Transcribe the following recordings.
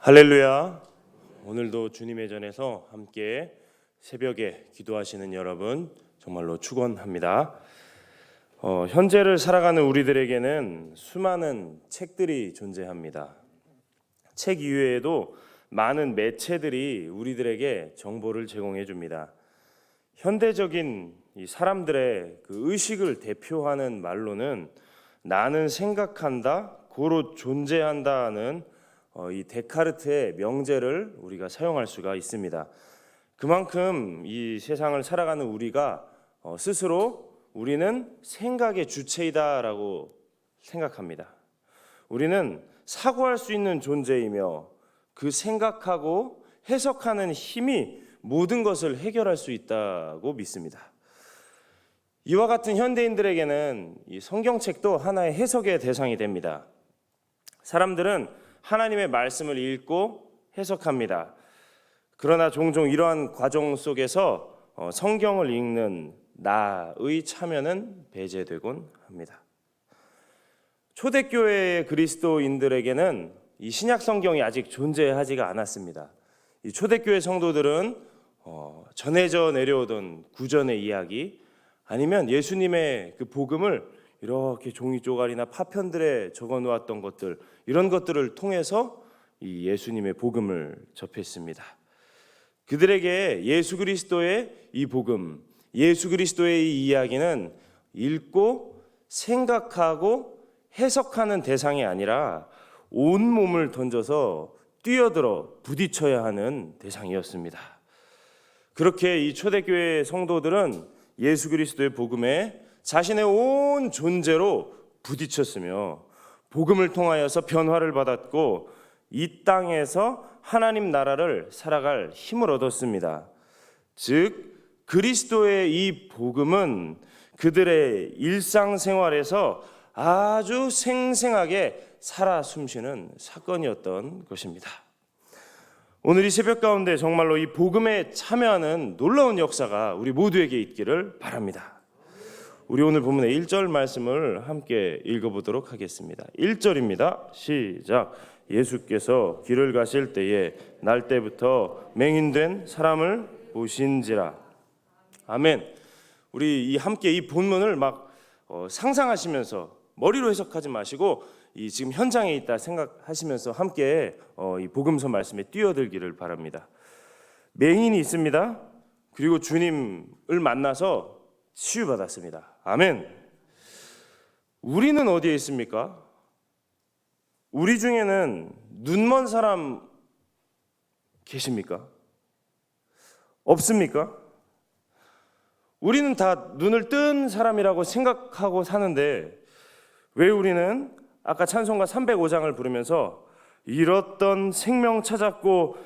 할렐루야. 오늘도 주님의 전에서 함께 새벽에 기도하시는 여러분 정말로 축원합니다. 현재를 살아가는 우리들에게는 수많은 책들이 존재합니다. 책 이외에도 많은 매체들이 우리들에게 정보를 제공해 줍니다. 현대적인 이 사람들의 그 의식을 대표하는 말로는 나는 생각한다, 고로 존재한다는 이 데카르트의 명제를 우리가 사용할 수가 있습니다. 그만큼 이 세상을 살아가는 우리가 스스로 우리는 생각의 주체이다라고 생각합니다. 우리는 사고할 수 있는 존재이며 그 생각하고 해석하는 힘이 모든 것을 해결할 수 있다고 믿습니다. 이와 같은 현대인들에게는 이 성경책도 하나의 해석의 대상이 됩니다. 사람들은 하나님의 말씀을 읽고 해석합니다. 그러나 종종 이러한 과정 속에서 성경을 읽는 나의 참여는 배제되곤 합니다. 초대교회의 그리스도인들에게는 이 신약 성경이 아직 존재하지가 않았습니다. 이 초대교회 성도들은 전해져 내려오던 구전의 이야기 아니면 예수님의 그 복음을 이렇게 종이 쪼가리나 파편들에 적어 놓았던 것들, 이런 것들을 통해서 이 예수님의 복음을 접했습니다. 그들에게 예수 그리스도의 이 복음, 예수 그리스도의 이 이야기는 읽고 생각하고 해석하는 대상이 아니라 온 몸을 던져서 뛰어들어 부딪혀야 하는 대상이었습니다. 그렇게 이 초대교회 성도들은 예수 그리스도의 복음에 자신의 온 존재로 부딪혔으며 복음을 통하여서 변화를 받았고 이 땅에서 하나님 나라를 살아갈 힘을 얻었습니다. 즉 그리스도의 이 복음은 그들의 일상생활에서 아주 생생하게 살아 숨쉬는 사건이었던 것입니다. 오늘 이 새벽 가운데 정말로 이 복음에 참여하는 놀라운 역사가 우리 모두에게 있기를 바랍니다. 우리 오늘 본문의 1절 말씀을 함께 읽어보도록 하겠습니다. 1절입니다. 시작. 예수께서 길을 가실 때에 날 때부터 맹인된 사람을 보신지라. 아멘. 우리 함께 이 본문을 막 상상하시면서 머리로 해석하지 마시고 이 지금 현장에 있다 생각하시면서 함께 이 복음서 말씀에 뛰어들기를 바랍니다. 맹인이 있습니다. 그리고 주님을 만나서 치유받았습니다. 아멘. 우리는 어디에 있습니까? 우리 중에는 눈먼 사람 계십니까? 없습니까? 우리는 다 눈을 뜬 사람이라고 생각하고 사는데 왜 우리는 아까 찬송가 305장을 부르면서 잃었던 생명 찾았고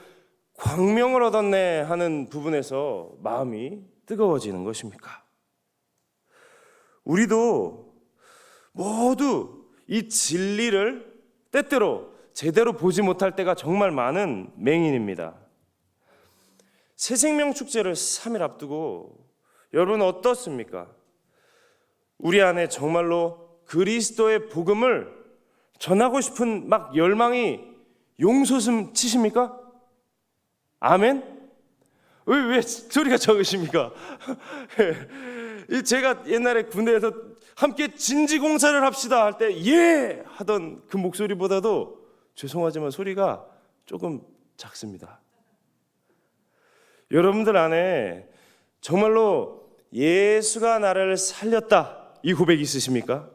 광명을 얻었네 하는 부분에서 마음이 뜨거워지는 것입니까? 우리도 모두 이 진리를 때때로 제대로 보지 못할 때가 정말 많은 맹인입니다. 새생명 축제를 3일 앞두고 여러분 어떻습니까? 우리 안에 정말로 그리스도의 복음을 전하고 싶은 막 열망이 용솟음 치십니까? 아멘? 왜 소리가 적으십니까? 제가 옛날에 군대에서 함께 진지공사를 합시다 할 때 예! 하던 그 목소리보다도 죄송하지만 소리가 조금 작습니다. 여러분들 안에 정말로 예수가 나를 살렸다 이 고백 있으십니까?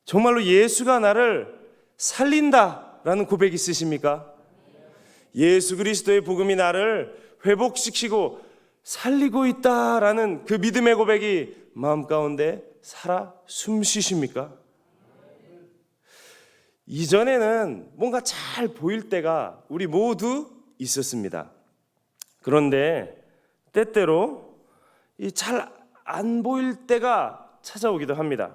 정말로 예수가 나를 살린다라는 고백 있으십니까? 예수 그리스도의 복음이 나를 회복시키고 살리고 있다라는 그 믿음의 고백이 마음 가운데 살아 숨쉬십니까? 이전에는 뭔가 잘 보일 때가 우리 모두 있었습니다. 그런데 때때로 잘 안 보일 때가 찾아오기도 합니다.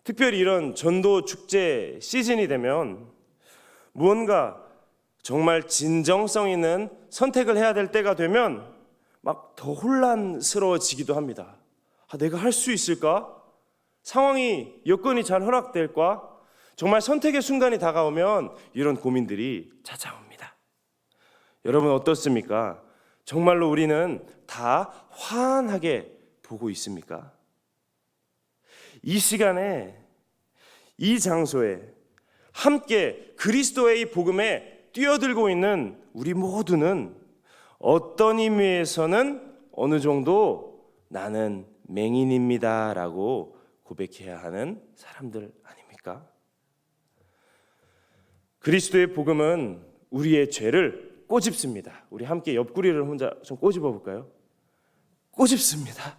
특별히 이런 전도 축제 시즌이 되면 무언가 정말 진정성 있는 선택을 해야 될 때가 되면 막 더 혼란스러워지기도 합니다. 내가 할 수 있을까? 상황이 여건이 잘 허락될까? 정말 선택의 순간이 다가오면 이런 고민들이 찾아옵니다. 여러분 어떻습니까? 정말로 우리는 다 환하게 보고 있습니까? 이 시간에 이 장소에 함께 그리스도의 복음에 뛰어들고 있는 우리 모두는 어떤 의미에서는 어느 정도 나는 맹인입니다 라고 고백해야 하는 사람들 아닙니까? 그리스도의 복음은 우리의 죄를 꼬집습니다. 우리 함께 옆구리를 혼자 좀 꼬집어 볼까요? 꼬집습니다.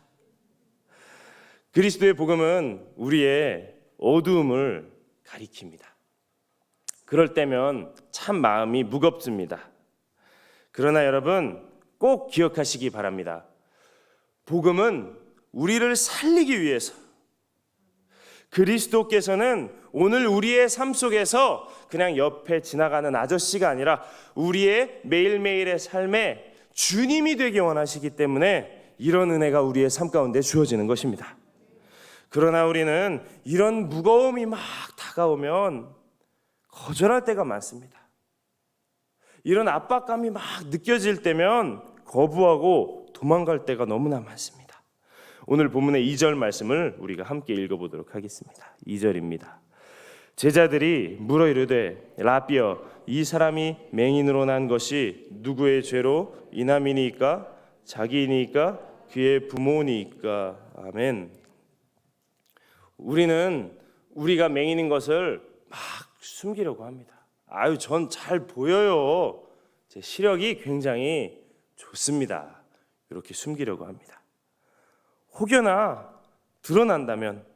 그리스도의 복음은 우리의 어두움을 가리킵니다. 그럴 때면 참 마음이 무겁습니다. 그러나 여러분 꼭 기억하시기 바랍니다. 복음은 우리를 살리기 위해서, 그리스도께서는 오늘 우리의 삶 속에서 그냥 옆에 지나가는 아저씨가 아니라 우리의 매일매일의 삶에 주님이 되기 원하시기 때문에 이런 은혜가 우리의 삶 가운데 주어지는 것입니다. 그러나 우리는 이런 무거움이 막 다가오면 거절할 때가 많습니다. 이런 압박감이 막 느껴질 때면 거부하고 도망갈 때가 너무나 많습니다. 오늘 본문의 2절 말씀을 우리가 함께 읽어보도록 하겠습니다. 2절입니다. 제자들이 물어 이르되 라비여 이 사람이 맹인으로 난 것이 누구의 죄로 이남이니까 자기이니까 그의 부모니까. 아멘. 우리는 우리가 맹인인 것을 막 숨기려고 합니다. 아유 전 잘 보여요. 제 시력이 굉장히 좋습니다. 이렇게 숨기려고 합니다. 혹여나 드러난다면,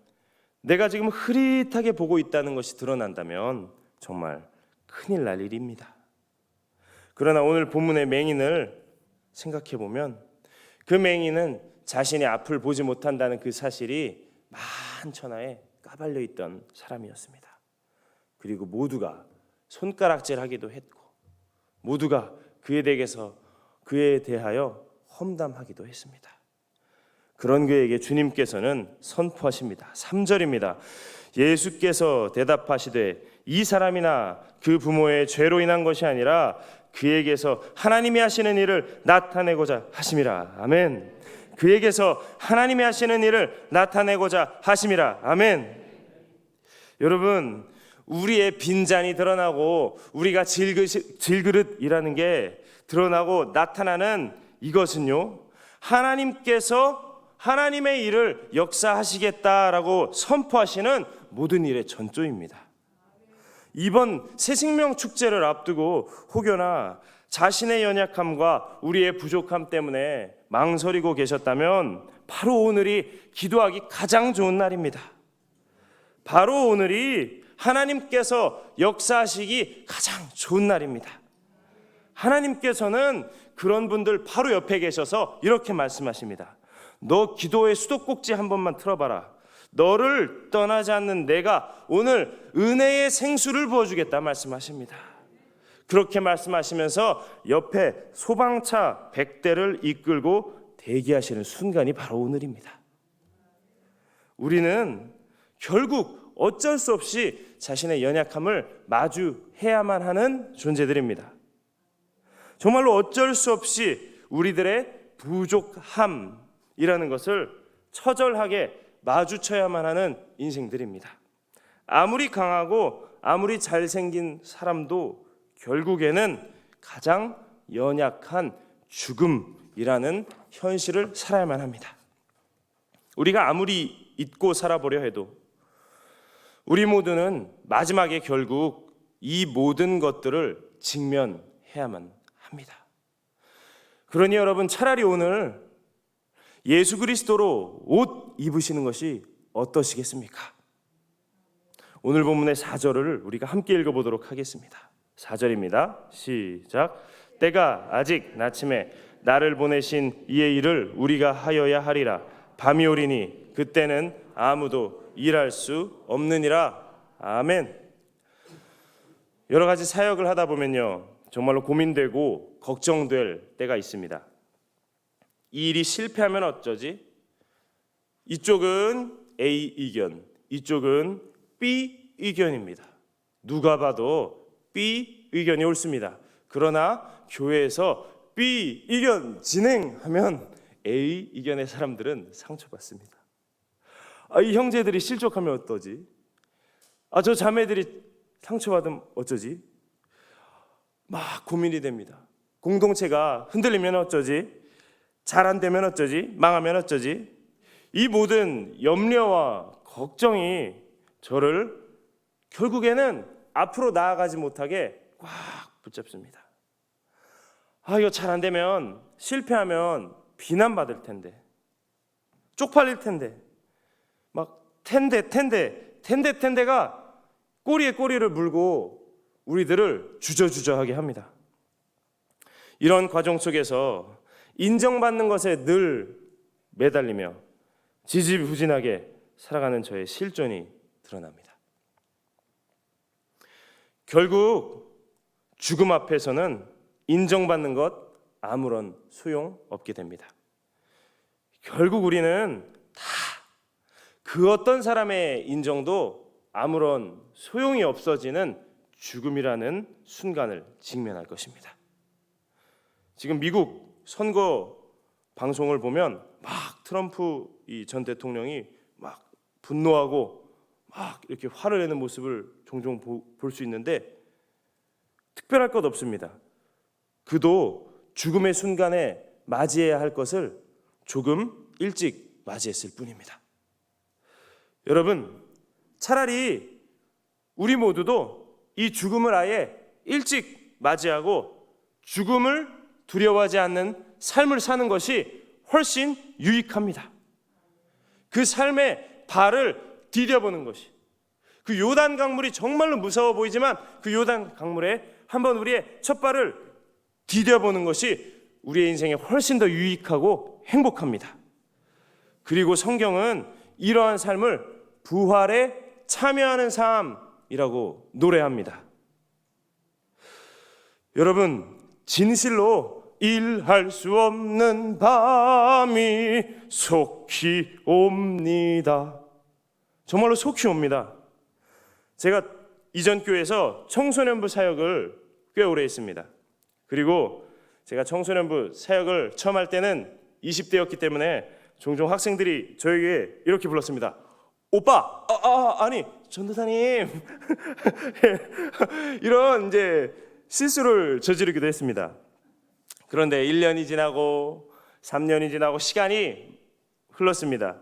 내가 지금 흐릿하게 보고 있다는 것이 드러난다면 정말 큰일 날 일입니다. 그러나 오늘 본문의 맹인을 생각해 보면 그 맹인은 자신이 앞을 보지 못한다는 그 사실이 만천하에 까발려 있던 사람이었습니다. 그리고 모두가 손가락질하기도 했고 모두가 그에 대하여 험담하기도 했습니다. 그런 그에게 주님께서는 선포하십니다. 3절입니다. 예수께서 대답하시되 이 사람이나 그 부모의 죄로 인한 것이 아니라 그에게서 하나님이 하시는 일을 나타내고자 하심이라. 아멘. 그에게서 하나님이 하시는 일을 나타내고자 하심이라. 아멘. 여러분, 우리의 빈잔이 드러나고 우리가 질그릇이라는 게 드러나고 나타나는 이것은요, 하나님께서 하나님의 일을 역사하시겠다라고 선포하시는 모든 일의 전조입니다. 이번 새생명 축제를 앞두고 혹여나 자신의 연약함과 우리의 부족함 때문에 망설이고 계셨다면 바로 오늘이 기도하기 가장 좋은 날입니다. 바로 오늘이 하나님께서 역사하시기 가장 좋은 날입니다. 하나님께서는 그런 분들 바로 옆에 계셔서 이렇게 말씀하십니다. 너 기도의 수도꼭지 한 번만 틀어봐라. 너를 떠나지 않는 내가 오늘 은혜의 생수를 부어주겠다 말씀하십니다. 그렇게 말씀하시면서 옆에 소방차 100대를 이끌고 대기하시는 순간이 바로 오늘입니다. 우리는 결국 어쩔 수 없이 자신의 연약함을 마주해야만 하는 존재들입니다. 정말로 어쩔 수 없이 우리들의 부족함이라는 것을 처절하게 마주쳐야만 하는 인생들입니다. 아무리 강하고 아무리 잘생긴 사람도 결국에는 가장 연약한 죽음이라는 현실을 살아야만 합니다. 우리가 아무리 잊고 살아보려 해도 우리 모두는 마지막에 결국 이 모든 것들을 직면해야만 합니다. 그러니 여러분, 차라리 오늘 예수 그리스도로 옷 입으시는 것이 어떠시겠습니까? 오늘 본문의 4절을 우리가 함께 읽어보도록 하겠습니다. 4절입니다. 시작. 때가 아직 낮침에 나를 보내신 이의 일을 우리가 하여야 하리라. 밤이 오리니 그때는 아무도 일할 수 없느니라. 아멘. 여러 가지 사역을 하다 보면요, 정말로 고민되고 걱정될 때가 있습니다. 이 일이 실패하면 어쩌지? 이쪽은 A 의견, 이쪽은 B 의견입니다. 누가 봐도 B 의견이 옳습니다. 그러나 교회에서 B 의견 진행하면 A 의견의 사람들은 상처받습니다. 이 형제들이 실족하면 어떠지? 저 자매들이 상처받으면 어쩌지? 막 고민이 됩니다. 공동체가 흔들리면 어쩌지? 잘 안 되면 어쩌지? 망하면 어쩌지? 이 모든 염려와 걱정이 저를 결국에는 앞으로 나아가지 못하게 꽉 붙잡습니다. 이거 잘 안 되면, 실패하면 비난받을 텐데, 쪽팔릴 텐데, 막 텐데가 꼬리에 꼬리를 물고 우리들을 주저주저하게 합니다. 이런 과정 속에서 인정받는 것에 늘 매달리며 지지부진하게 살아가는 저의 실존이 드러납니다. 결국 죽음 앞에서는 인정받는 것 아무런 소용 없게 됩니다. 결국 우리는 다 그 어떤 사람의 인정도 아무런 소용이 없어지는 죽음이라는 순간을 직면할 것입니다. 지금 미국 선거 방송을 보면 막 트럼프 전 대통령이 막 분노하고 막 이렇게 화를 내는 모습을 종종 볼 수 있는데 특별할 것 없습니다. 그도 죽음의 순간에 맞이해야 할 것을 조금 일찍 맞이했을 뿐입니다. 여러분, 차라리 우리 모두도 이 죽음을 아예 일찍 맞이하고 죽음을 두려워하지 않는 삶을 사는 것이 훨씬 유익합니다. 그 삶의 발을 디뎌보는 것이, 그 요단 강물이 정말로 무서워 보이지만 그 요단 강물에 한번 우리의 첫 발을 디뎌보는 것이 우리의 인생에 훨씬 더 유익하고 행복합니다. 그리고 성경은 이러한 삶을 부활에 참여하는 삶이라고 노래합니다. 여러분, 진실로 일할 수 없는 밤이 속히 옵니다. 정말로 속히 옵니다. 제가 이전 교회에서 청소년부 사역을 꽤 오래 했습니다. 그리고 제가 청소년부 사역을 처음 할 때는 20대였기 때문에 종종 학생들이 저에게 이렇게 불렀습니다. 오빠, 아니 전도사님 이런 이제 실수를 저지르기도 했습니다. 그런데 1년이 지나고 3년이 지나고 시간이 흘렀습니다.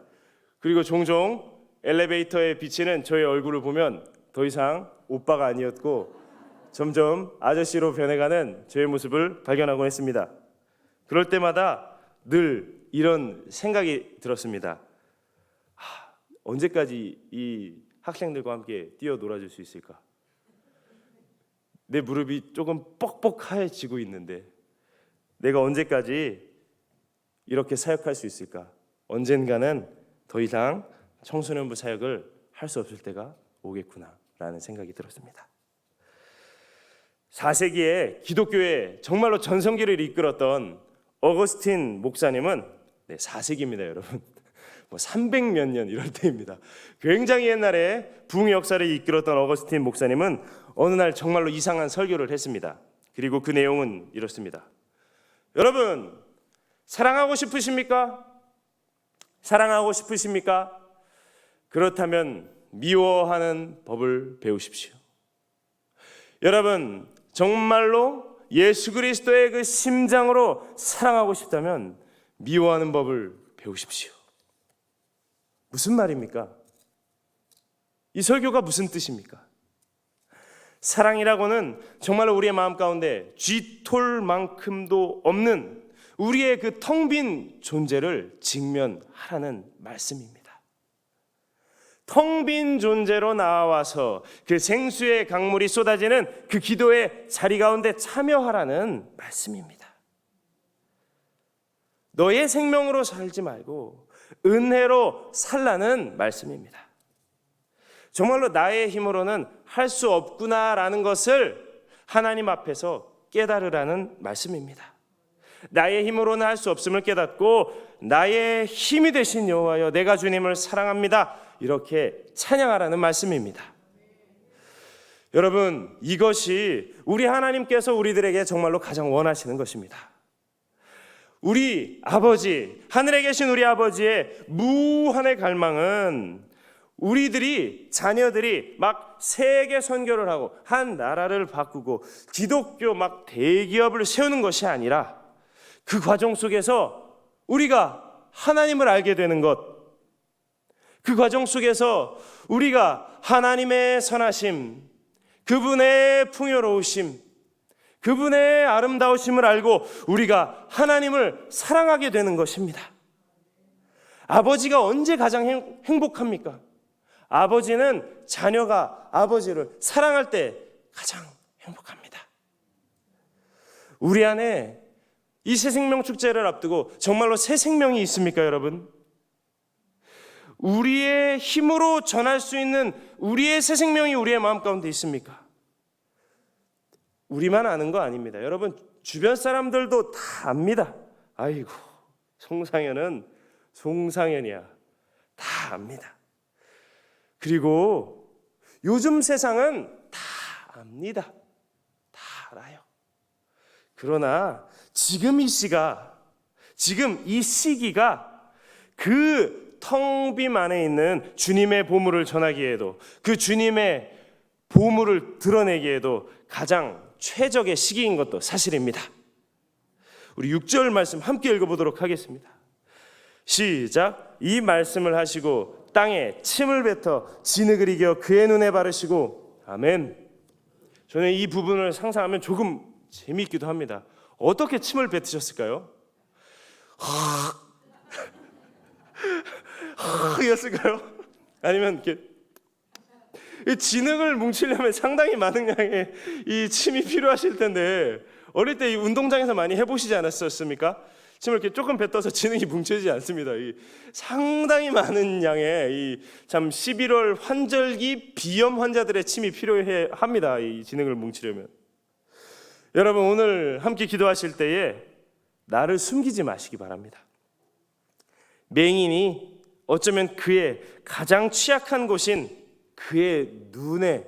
그리고 종종 엘리베이터에 비치는 저의 얼굴을 보면 더 이상 오빠가 아니었고 점점 아저씨로 변해가는 저의 모습을 발견하곤 했습니다. 그럴 때마다 늘 이런 생각이 들었습니다. 언제까지 이 학생들과 함께 뛰어 놀아줄 수 있을까? 내 무릎이 조금 뻑뻑해지고 있는데 내가 언제까지 이렇게 사역할 수 있을까? 언젠가는 더 이상 청소년부 사역을 할 수 없을 때가 오겠구나라는 생각이 들었습니다. 4세기에 기독교에 정말로 전성기를 이끌었던 어거스틴 목사님은 4세기입니다, 여러분. 300몇 년 이럴 때입니다. 굉장히 옛날에 부흥의 역사를 이끌었던 어거스틴 목사님은 어느 날 정말로 이상한 설교를 했습니다. 그리고 그 내용은 이렇습니다. 여러분, 사랑하고 싶으십니까? 사랑하고 싶으십니까? 그렇다면 미워하는 법을 배우십시오. 여러분, 정말로 예수 그리스도의 그 심장으로 사랑하고 싶다면 미워하는 법을 배우십시오. 무슨 말입니까? 이 설교가 무슨 뜻입니까? 사랑이라고는 정말로 우리의 마음 가운데 쥐톨만큼도 없는 우리의 그 텅 빈 존재를 직면하라는 말씀입니다. 텅 빈 존재로 나와서 그 생수의 강물이 쏟아지는 그 기도의 자리 가운데 참여하라는 말씀입니다. 너의 생명으로 살지 말고 은혜로 살라는 말씀입니다. 정말로 나의 힘으로는 할 수 없구나라는 것을 하나님 앞에서 깨달으라는 말씀입니다. 나의 힘으로는 할 수 없음을 깨닫고 나의 힘이 되신 여호와여 내가 주님을 사랑합니다. 이렇게 찬양하라는 말씀입니다. 여러분, 이것이 우리 하나님께서 우리들에게 정말로 가장 원하시는 것입니다. 우리 아버지, 하늘에 계신 우리 아버지의 무한의 갈망은 우리들이, 자녀들이 막 세계 선교를 하고 한 나라를 바꾸고 기독교 막 대기업을 세우는 것이 아니라 그 과정 속에서 우리가 하나님을 알게 되는 것, 그 과정 속에서 우리가 하나님의 선하심, 그분의 풍요로우심, 그분의 아름다우심을 알고 우리가 하나님을 사랑하게 되는 것입니다. 아버지가 언제 가장 행복합니까? 아버지는 자녀가 아버지를 사랑할 때 가장 행복합니다. 우리 안에 이 새 생명 축제를 앞두고 정말로 새 생명이 있습니까, 여러분? 우리의 힘으로 전할 수 있는 우리의 새 생명이 우리의 마음 가운데 있습니까? 우리만 아는 거 아닙니다. 여러분, 주변 사람들도 다 압니다. 아이고, 송상현은 송상현이야. 다 압니다. 그리고 요즘 세상은 다 압니다. 다 알아요. 그러나 지금 이 시기가 그 텅 빔 안에 있는 주님의 보물을 전하기에도, 그 주님의 보물을 드러내기에도 가장 최적의 시기인 것도 사실입니다. 우리 6절 말씀 함께 읽어보도록 하겠습니다. 시작. 이 말씀을 하시고 땅에 침을 뱉어 진흙을 이겨 그의 눈에 바르시고. 아멘. 저는 이 부분을 상상하면 조금 재미있기도 합니다. 어떻게 침을 뱉으셨을까요? 이었을까요? 아니면 이렇게 진흙을 뭉치려면 상당히 많은 양의 이 침이 필요하실 텐데, 어릴 때 이 운동장에서 많이 해보시지 않았었습니까? 침을 이렇게 조금 뱉어서 진흙이 뭉쳐지지 않습니다. 이 상당히 많은 양의 이 참 11월 환절기 비염 환자들의 침이 필요해 합니다. 이 진흙을 뭉치려면. 여러분, 오늘 함께 기도하실 때에 나를 숨기지 마시기 바랍니다. 맹인이 어쩌면 그의 가장 취약한 곳인 그의 눈에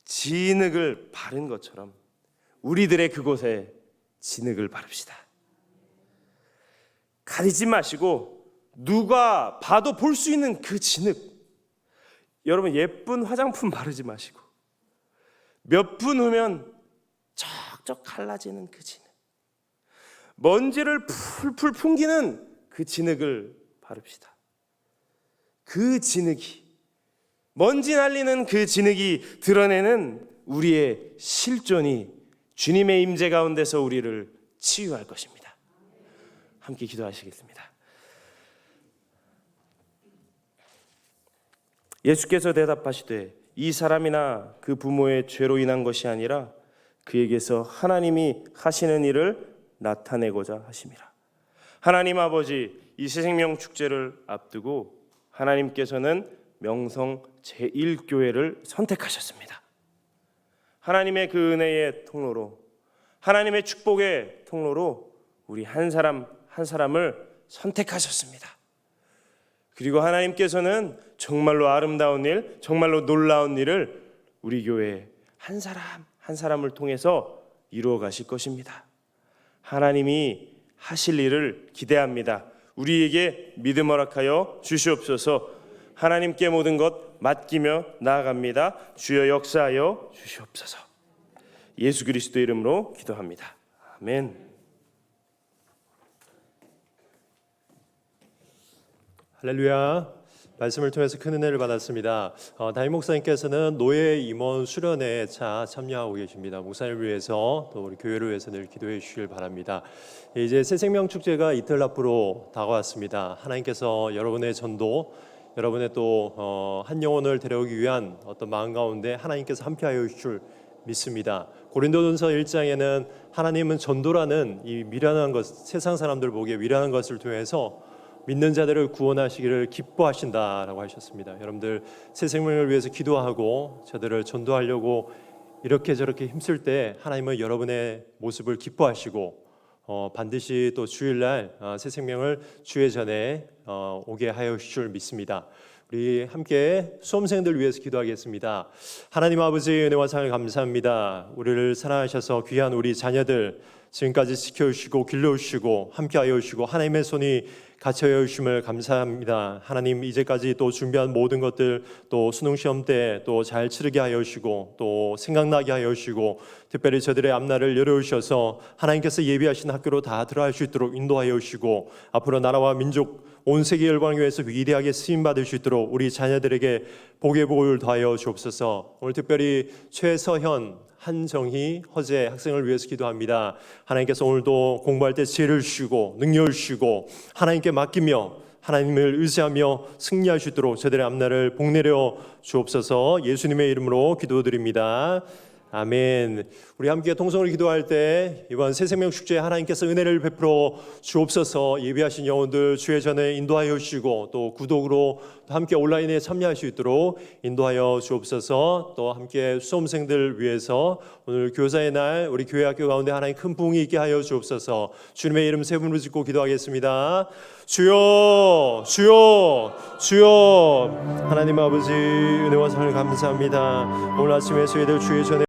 진흙을 바른 것처럼 우리들의 그곳에 진흙을 바릅시다. 가리지 마시고 누가 봐도 볼 수 있는 그 진흙, 여러분 예쁜 화장품 바르지 마시고 몇 분 후면 쩍쩍 갈라지는 그 진흙, 먼지를 풀풀 풍기는 그 진흙을 바릅시다. 그 진흙이, 먼지 날리는 그 진흙이 드러내는 우리의 실존이 주님의 임재 가운데서 우리를 치유할 것입니다. 함께 기도하시겠습니다. 예수께서 대답하시되 이 사람이나 그 부모의 죄로 인한 것이 아니라 그에게서 하나님이 하시는 일을 나타내고자 하심이라. 하나님 아버지, 이 새생명 축제를 앞두고 하나님께서는 명성 제1교회를 선택하셨습니다. 하나님의 그 은혜의 통로로, 하나님의 축복의 통로로 우리 한 사람 한 사람을 선택하셨습니다. 그리고 하나님께서는 정말로 아름다운 일, 정말로 놀라운 일을 우리 교회 한 사람 한 사람을 통해서 이루어 가실 것입니다. 하나님이 하실 일을 기대합니다. 우리에게 믿음 허락하여 주시옵소서. 하나님께 모든 것 맡기며 나아갑니다. 주여 역사하여 주시옵소서. 예수 그리스도 이름으로 기도합니다. 아멘. 할렐루야. 말씀을 통해서 큰 은혜를 받았습니다. 담임 목사님께서는 노예 임원 수련회에 참여하고 계십니다. 목사님을 위해서 또 우리 교회를 위해서 늘 기도해 주시길 바랍니다. 이제 새생명 축제가 이틀 앞으로 다가왔습니다. 하나님께서 여러분의 전도, 여러분의 또 한 영혼을 데려오기 위한 어떤 마음 가운데 하나님께서 함께하여 주실 줄 믿습니다. 고린도전서 1장에는 하나님은 전도라는 이 미련한 것, 세상 사람들 보기에 미련한 것을 통해서 믿는 자들을 구원하시기를 기뻐하신다라고 하셨습니다. 여러분들 새 생명을 위해서 기도하고 저들을 전도하려고 이렇게 저렇게 힘쓸 때 하나님은 여러분의 모습을 기뻐하시고 반드시 또 주일날 새 생명을 주의 전에 오게 하여 주실 줄 믿습니다. 우리 함께 수험생들 위해서 기도하겠습니다. 하나님 아버지 은혜와 사랑을 감사합니다. 우리를 사랑하셔서 귀한 우리 자녀들 지금까지 지켜주시고 길러주시고 함께하여 주시고 하나님의 손이 같이하여 주심을 감사합니다. 하나님 이제까지 또 준비한 모든 것들 또 수능 시험 때 또 잘 치르게 하여 주시고 또 생각나게 하여 주시고 특별히 저들의 앞날을 열어주셔서 하나님께서 예비하신 학교로 다 들어갈 수 있도록 인도하여 주시고 앞으로 나라와 민족 온 세계 열방을 위해서 위대하게 쓰임 받을 수 있도록 우리 자녀들에게 복의 복을 더하여 주옵소서. 오늘 특별히 최서현, 한정희, 허재 학생을 위해서 기도합니다. 하나님께서 오늘도 공부할 때 지혜를 주시고 능력을 주시고 하나님께 맡기며 하나님을 의지하며 승리할 수 있도록 저들의 앞날을 복내려 주옵소서. 예수님의 이름으로 기도드립니다. 아멘. 우리 함께 통성을 기도할 때 이번 새생명 축제에 하나님께서 은혜를 베풀어 주옵소서. 예비하신 영혼들 주의 전에 인도하여 주시고 또 구독으로 또 함께 온라인에 참여할 수 있도록 인도하여 주옵소서. 또 함께 수험생들 위해서 오늘 교사의 날 우리 교회 학교 가운데 하나님 큰 부흥이 있게 하여 주옵소서. 주님의 이름 세 분으로 짓고 기도하겠습니다. 주여 주여 주여. 하나님 아버지 은혜와 사랑을 감사합니다. 오늘 아침에 저희들 주의 전에